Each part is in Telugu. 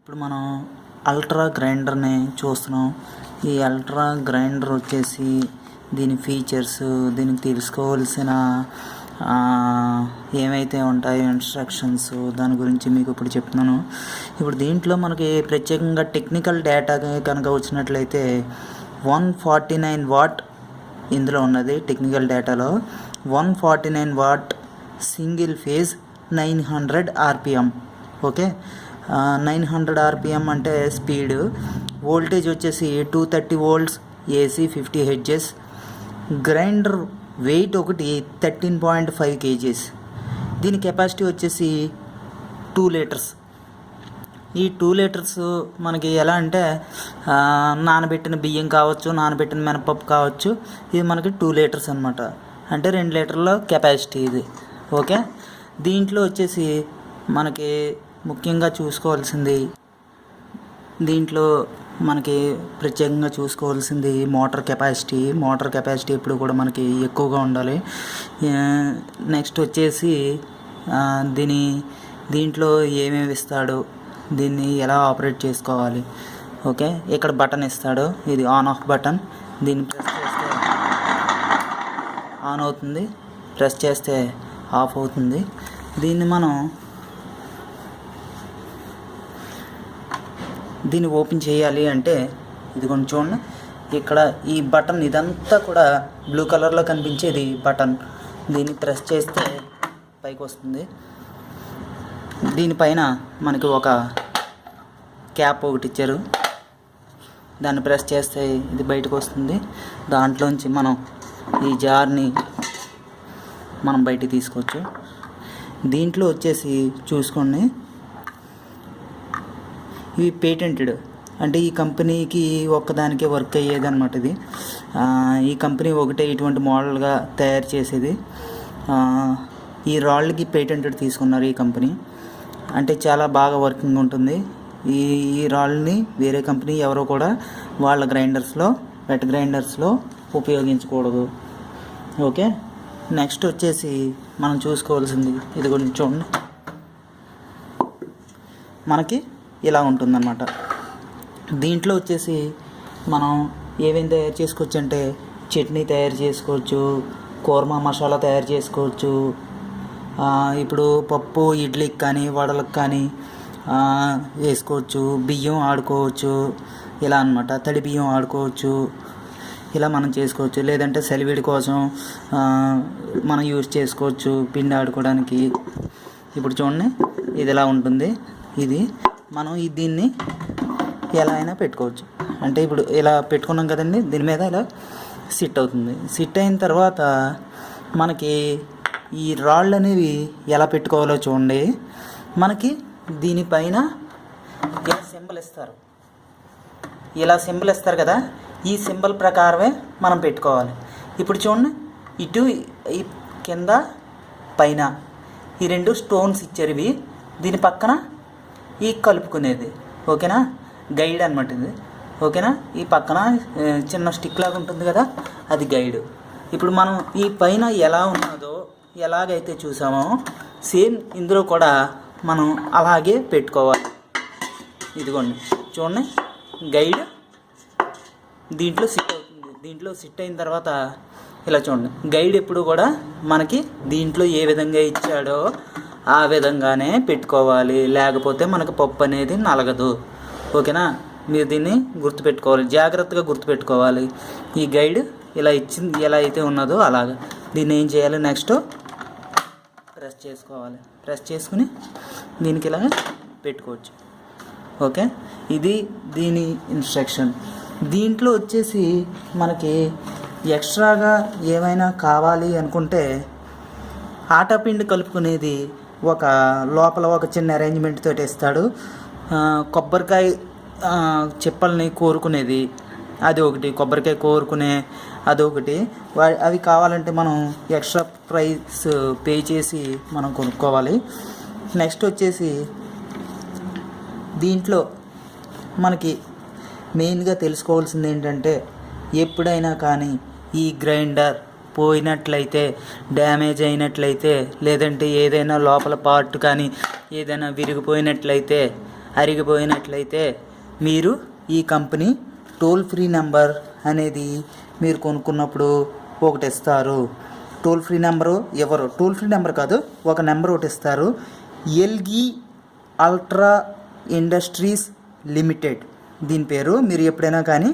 ఇప్పుడు మనం అల్ట్రా గ్రైండర్ని చూస్తున్నాం. ఈ అల్ట్రా గ్రైండర్ వచ్చేసి దీని ఫీచర్స్, దీనికి తెలుసుకోవాల్సిన ఏమైతే ఉంటాయో ఇన్స్ట్రక్షన్స్, దాని గురించి మీకు ఇప్పుడు చెప్తున్నాను. ఇప్పుడు దీంట్లో మనకి ప్రత్యేకంగా టెక్నికల్ డేటా కనుక వచ్చినట్లయితే 149 వాట్ ఇందులో ఉన్నది. టెక్నికల్ డేటాలో 149 watt single phase 900 RPM. Okay, 900 RPM అంటే స్పీడ్. వోల్టేజ్ వచ్చేసి 230 volts, AC 50 Hz. Grinder weight ఒకటి 13.5 kgs. దీని కెపాసిటీ వచ్చేసి 2 లీటర్స్. ఈ 2 లీటర్స్ మనకి ఎలా అంటే నానబెట్టిన బియ్యం కావచ్చు, నానబెట్టిన మినపప్పు కావచ్చు. ఇది మనకి 2 లీటర్స్ అనమాట. అంటే 2 లీటర్ల కెపాసిటీ ఇది. ఓకే, దీంట్లో వచ్చేసి మనకి ముఖ్యంగా చూసుకోవాల్సింది, దీంట్లో మనకి ప్రత్యేకంగా చూసుకోవాల్సింది మోటార్ కెపాసిటీ. మోటార్ కెపాసిటీ ఎప్పుడు కూడా మనకి ఎక్కువగా ఉండాలి. నెక్స్ట్ వచ్చేసి దీంట్లో ఏమేమి ఇస్తాడు, దీన్ని ఎలా ఆపరేట్ చేసుకోవాలి. ఓకే, ఇక్కడ బటన్ ఇస్తాడు, ఇది ఆన్ ఆఫ్ బటన్. దీన్ని ప్రెస్ చేస్తే ఆన్ అవుతుంది, ప్రెస్ చేస్తే ఆఫ్ అవుతుంది. దీన్ని ఓపెన్ చేయాలి అంటే ఇది కొంచెం చూడండి, ఇక్కడ ఈ బటన్, ఇదంతా కూడా బ్లూ కలర్లో కనిపించేది బటన్. దీన్ని ప్రెస్ చేస్తే పైకి వస్తుంది. దీనిపైన మనకి ఒక క్యాప్ ఒకటి ఇచ్చారు, దాన్ని ప్రెస్ చేస్తే ఇది బయటకు వస్తుంది. దాంట్లోంచి మనం ఈ జార్ని మనం బయటికి తీసుకోవచ్చు. దీంట్లో వచ్చేసి చూసుకోండి, ఇవి పేటెంటెడ్, అంటే ఈ కంపెనీకి ఒక్కదానికే వర్క్ అయ్యేది అనమాట. ఇది ఈ కంపెనీ ఒకటే ఇటువంటి మోడల్గా తయారు చేసేది. ఈ రాళ్ళకి పేటెంటెడ్ తీసుకున్నారు ఈ కంపెనీ. అంటే చాలా బాగా వర్కింగ్ ఉంటుంది. ఈ రాళ్ళని వేరే కంపెనీ ఎవరో కూడా వాళ్ళ గ్రైండర్స్లో, వెట్ గ్రైండర్స్లో ఉపయోగించకూడదు. ఓకే, నెక్స్ట్ వచ్చేసి మనం చూసుకోవాల్సింది ఇది గురించి చూడండి. మనకి ఇలా ఉంటుందన్నమాట. దీంట్లో వచ్చేసి మనం ఏమేమి తయారు చేసుకోవచ్చు అంటే చట్నీ తయారు చేసుకోవచ్చు, కూర్మా మసాలా తయారు చేసుకోవచ్చు. ఇప్పుడు పప్పు ఇడ్లీకి కానీ వడలకు కానీ వేసుకోవచ్చు. బియ్యం ఆడుకోవచ్చు, ఇలా అన్నమాట. తడి బియ్యం ఆడుకోవచ్చు, ఇలా మనం చేసుకోవచ్చు. లేదంటే సెలవిడి కోసం మనం యూజ్ చేసుకోవచ్చు, పిండి ఆడుకోవడానికి. ఇప్పుడు చూడండి, ఇది ఇలా ఉంటుంది. ఇది మనం దీన్ని ఎలా అయినా పెట్టుకోవచ్చు. అంటే ఇప్పుడు ఇలా పెట్టుకున్నాం కదండి, దీని మీద ఇలా సిట్ అవుతుంది. సిట్ అయిన తర్వాత మనకి ఈ రాళ్ళు అనేవి ఎలా పెట్టుకోవాలో చూడండి. మనకి దీనిపైన ఇలా సింబల్ ఇస్తారు, ఇలా సింబల్ ఇస్తారు కదా, ఈ సింబల్ ప్రకారమే మనం పెట్టుకోవాలి. ఇప్పుడు చూడండి, ఇటు ఈ కింద పైన ఈ 2 స్టోన్స్ ఇచ్చారు. ఇవి దీని పక్కన ఈ కలుపుకునేది. ఓకేనా, గైడ్ అనమాట ఇది. ఓకేనా, ఈ పక్కన చిన్న స్టిక్ లాగా ఉంటుంది కదా, అది గైడ్. ఇప్పుడు మనం ఈ పైన ఎలా ఉన్నదో, ఎలాగైతే చూసామో సేమ్ ఇందులో కూడా మనం అలాగే పెట్టుకోవాలి. ఇదిగోండి చూడండి, గైడ్ దీంట్లో సిట్ అవుతుంది. దీంట్లో సిట్ అయిన తర్వాత ఇలా చూడండి, గైడ్ ఎప్పుడు కూడా మనకి దీంట్లో ఏ విధంగా ఇచ్చాడో ఆ విధంగానే పెట్టుకోవాలి, లేకపోతే మనకు పప్పు అనేది నలగదు. ఓకేనా, మీరు దీన్ని గుర్తుపెట్టుకోవాలి, జాగ్రత్తగా గుర్తుపెట్టుకోవాలి. ఈ గైడ్ ఇలా ఇచ్చింది, ఎలా అయితే ఉన్నదో అలాగా. దీన్ని ఏం చేయాలి, నెక్స్ట్ ప్రెస్ చేసుకోవాలి. ప్రెస్ చేసుకుని దీనికి ఇలా పెట్టుకోవచ్చు. ఓకే, ఇది దీని ఇన్స్ట్రక్షన్. దీంట్లో వచ్చేసి మనకి ఎక్స్ట్రాగా ఏమైనా కావాలి అనుకుంటే ఆటా పిండి కలుపుకునేది ఒక లోపల ఒక చిన్న అరేంజ్మెంట్ తోటి ఇస్తాడు. కొబ్బరికాయ చిప్పల్ని కోరుకునేది అది ఒకటి, కొబ్బరికాయ కోరుకునే అదొకటి. అవి కావాలంటే మనం ఎక్స్ట్రా ప్రైస్ పే చేసి మనం కొనుక్కోవాలి. నెక్స్ట్ వచ్చేసి దీంట్లో మనకి మెయిన్గా తెలుసుకోవాల్సింది ఏంటంటే, ఎప్పుడైనా కానీ ఈ గ్రైండర్ పోయినట్లయితే, డ్యామేజ్ అయినట్లయితే, లేదంటే ఏదైనా లోపల పార్ట్ కానీ ఏదైనా విరిగిపోయినట్లయితే అరిగిపోయినట్లయితే మీరు ఈ కంపెనీ టోల్ ఫ్రీ నెంబర్ అనేది మీరు కొనుక్కున్నప్పుడు ఒకటి ఇస్తారు. టోల్ ఫ్రీ నెంబరు ఎవరు, టోల్ ఫ్రీ నెంబర్ కాదు, ఒక నెంబర్ ఒకటి ఇస్తారు. ఎల్గి అల్ట్రా ఇండస్ట్రీస్ లిమిటెడ్ దీని పేరు. మీరు ఎప్పుడైనా కానీ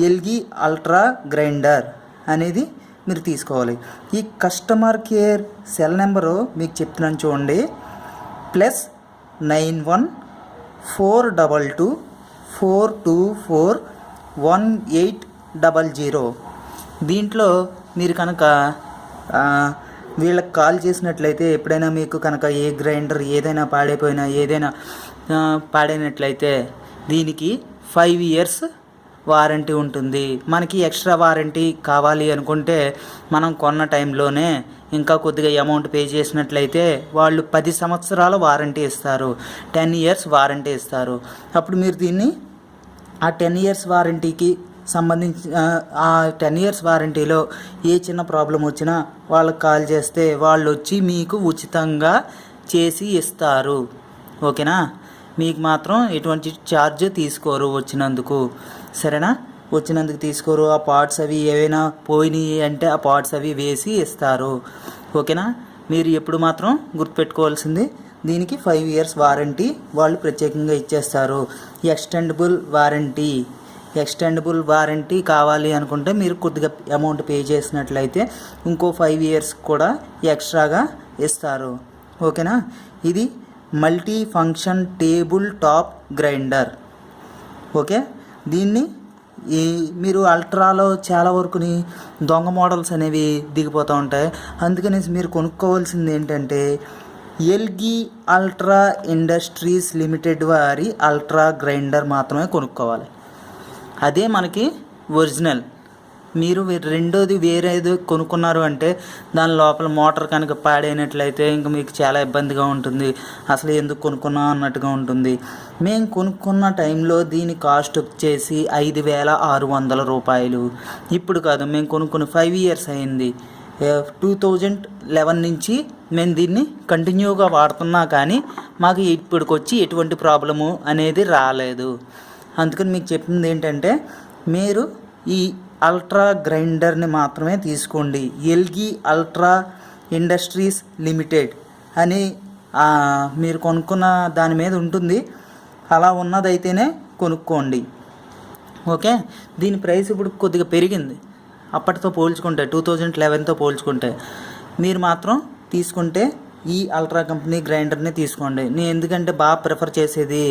ఎల్గి అల్ట్రా గ్రైండర్ అనేది మీరు తీసుకోవాలి. ఈ కస్టమర్ కేర్ సెల్ నెంబరు మీకు చెప్తున్నాను చూడండి, +914224241800. దీంట్లో మీరు కనుక వీళ్ళకి కాల్ చేసినట్లయితే ఎప్పుడైనా మీకు కనుక ఏ గ్రైండర్ ఏదైనా పాడైపోయినా ఏదైనా పాడైనట్లయితే దీనికి 5 years వారంటీ ఉంటుంది. మనకి ఎక్స్ట్రా వారంటీ కావాలి అనుకుంటే మనం కొన్న టైంలోనే ఇంకా కొద్దిగా అమౌంట్ పే చేసినట్లయితే వాళ్ళు 10 సంవత్సరాల వారంటీ ఇస్తారు, 10 years వారంటీ ఇస్తారు. అప్పుడు మీరు దీన్ని ఆ 10 years వారంటీకి సంబంధించి ఆ 10 years వారంటీలో ఏ చిన్న ప్రాబ్లం వచ్చినా వాళ్ళకి కాల్ చేస్తే వాళ్ళు వచ్చి మీకు ఉచితంగా చేసి ఇస్తారు. ఓకేనా? మీకు మాత్రం ఎటువంటి ఛార్జ్ తీసుకోరు వచ్చినందుకు, సరేనా? వచ్చినందుకు తీసుకోరు. ఆ పార్ట్స్ అవి ఏవైనా పోయినాయి అంటే ఆ పార్ట్స్ అవి వేసి ఇస్తారు. ఓకేనా? మీరు ఎప్పుడు మాత్రం గుర్తుపెట్టుకోవాల్సింది దీనికి 5 years వారంటీ వాళ్ళు ప్రత్యేకంగా ఇచ్చేస్తారు. ఎక్స్టెండబుల్ వారంటీ కావాలి అనుకుంటే మీరు కొద్దిగా అమౌంట్ పే చేసినట్లయితే ఇంకో 5 years కూడా ఎక్స్ట్రాగా ఇస్తారు. ఓకేనా? ఇది multi function table top grinder. Okay, దీన్ని మీరు అల్ట్రాలో చాలా వరకుని దొంగ మోడల్స్ అనేవి దిగిపోతూ ఉంటాయి. అందుకని మీరు కొనుక్కోవాల్సింది ఏంటంటే ఎల్గి అల్ట్రా ఇండస్ట్రీస్ లిమిటెడ్ వారి అల్ట్రా గ్రైండర్ మాత్రమే కొనుక్కోవాలి. అదే మనకి ఒరిజినల్. మీరు రెండోది వేరేది కొనుక్కున్నారు అంటే దాని లోపల మోటార్ కనుక పాడైనట్లయితే ఇంక మీకు చాలా ఇబ్బందిగా ఉంటుంది. అసలు ఎందుకు కొనుక్కున్నా అన్నట్టుగా ఉంటుంది. మేము కొనుక్కున్న టైంలో దీని కాస్ట్ వచ్చేసి 5,600 రూపాయలు. ఇప్పుడు కాదు, మేము కొనుక్కుని 5 years అయింది. 2011 నుంచి మేము దీన్ని కంటిన్యూగా వాడుతున్నా కానీ మాకు ఇప్పటికొచ్చి ఎటువంటి ప్రాబ్లము అనేది రాలేదు. అందుకని మీకు చెప్పింది ఏంటంటే మీరు ఈ అల్ట్రా గ్రైండర్ని మాత్రమే తీసుకోండి. ఎల్గి అల్ట్రా ఇండస్ట్రీస్ లిమిటెడ్ అని మీరు కొనుక్కున్న దాని మీద ఉంటుంది. అలా ఉన్నదైతేనే కొనుక్కోండి. ఓకే, దీని ప్రైస్ ఇప్పుడు కొద్దిగా పెరిగింది అప్పటితో పోల్చుకుంటే, 2011తో పోల్చుకుంటే. మీరు మాత్రం తీసుకుంటే ఈ అల్ట్రా కంపెనీ గ్రైండర్ని తీసుకోండి. నేను ఎందుకంటే బాగా ప్రిఫర్ చేసేది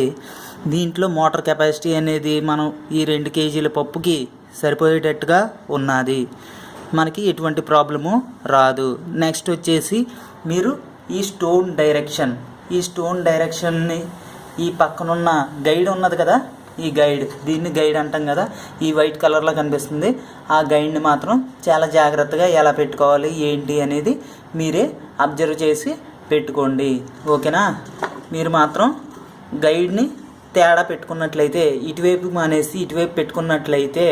దీంట్లో మోటార్ కెపాసిటీ అనేది మనం ఈ 2 kg పప్పుకి సరిపోయేటట్టుగా ఉన్నది. మనకి ఎటువంటి ప్రాబ్లము రాదు. నెక్స్ట్ వచ్చేసి మీరు ఈ స్టోన్ డైరెక్షన్ని ఈ పక్కనున్న గైడ్ ఉన్నది కదా, ఈ గైడ్, దీన్ని గైడ్ అంటాం కదా, ఈ వైట్ కలర్లో కనిపిస్తుంది. ఆ గైడ్ని మాత్రం చాలా జాగ్రత్తగా ఎలా పెట్టుకోవాలి ఏంటి అనేది మీరే అబ్జర్వ్ చేసి పెట్టుకోండి. ఓకేనా? మీరు మాత్రం గైడ్ని తేడా పెట్టుకున్నట్లయితే ఇటువైపు మానేసి ఇటువైపు పెట్టుకున్నట్లయితే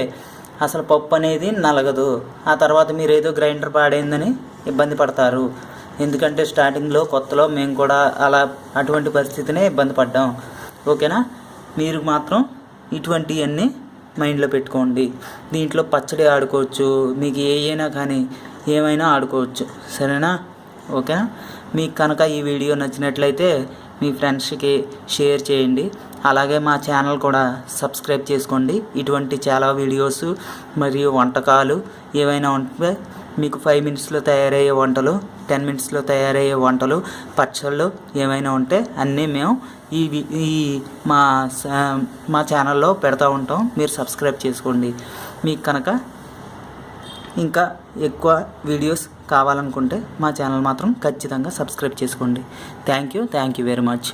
అసలు పప్పు అనేది నలగదు. ఆ తర్వాత మీరు ఏదో గ్రైండర్ పాడైందని ఇబ్బంది పడతారు. ఎందుకంటే స్టార్టింగ్లో కొత్తలో మేము కూడా అటువంటి పరిస్థితినే ఇబ్బంది పడ్డాం. ఓకేనా? మీరు మాత్రం ఇటువంటివన్నీ మైండ్లో పెట్టుకోండి. దీంట్లో పచ్చడి ఆడుకోవచ్చు, మీకు ఏమైనా కానీ ఏమైనా ఆడుకోవచ్చు. సరేనా? ఓకేనా? మీకు కనుక ఈ వీడియో నచ్చినట్లయితే మీ ఫ్రెండ్స్కి షేర్ చేయండి. అలాగే మా ఛానల్ కూడా సబ్స్క్రైబ్ చేసుకోండి. ఇటువంటి చాలా వీడియోస్ మరియు వంటకాలు ఏవైనా ఉంటే మీకు 5 minutesలో తయారయ్యే వంటలు, 10 minutesలో తయారయ్యే వంటలు, పచ్చళ్ళు ఏమైనా ఉంటే అన్నీ మేము ఈ మా ఛానల్లో పెడతా ఉంటాం. మీరు సబ్స్క్రైబ్ చేసుకోండి. మీకు కనుక ఇంకా ఎక్కువ వీడియోస్ కావాలనుకుంటే మా ఛానల్ మాత్రం ఖచ్చితంగా సబ్స్క్రైబ్ చేసుకోండి. Thank you very much.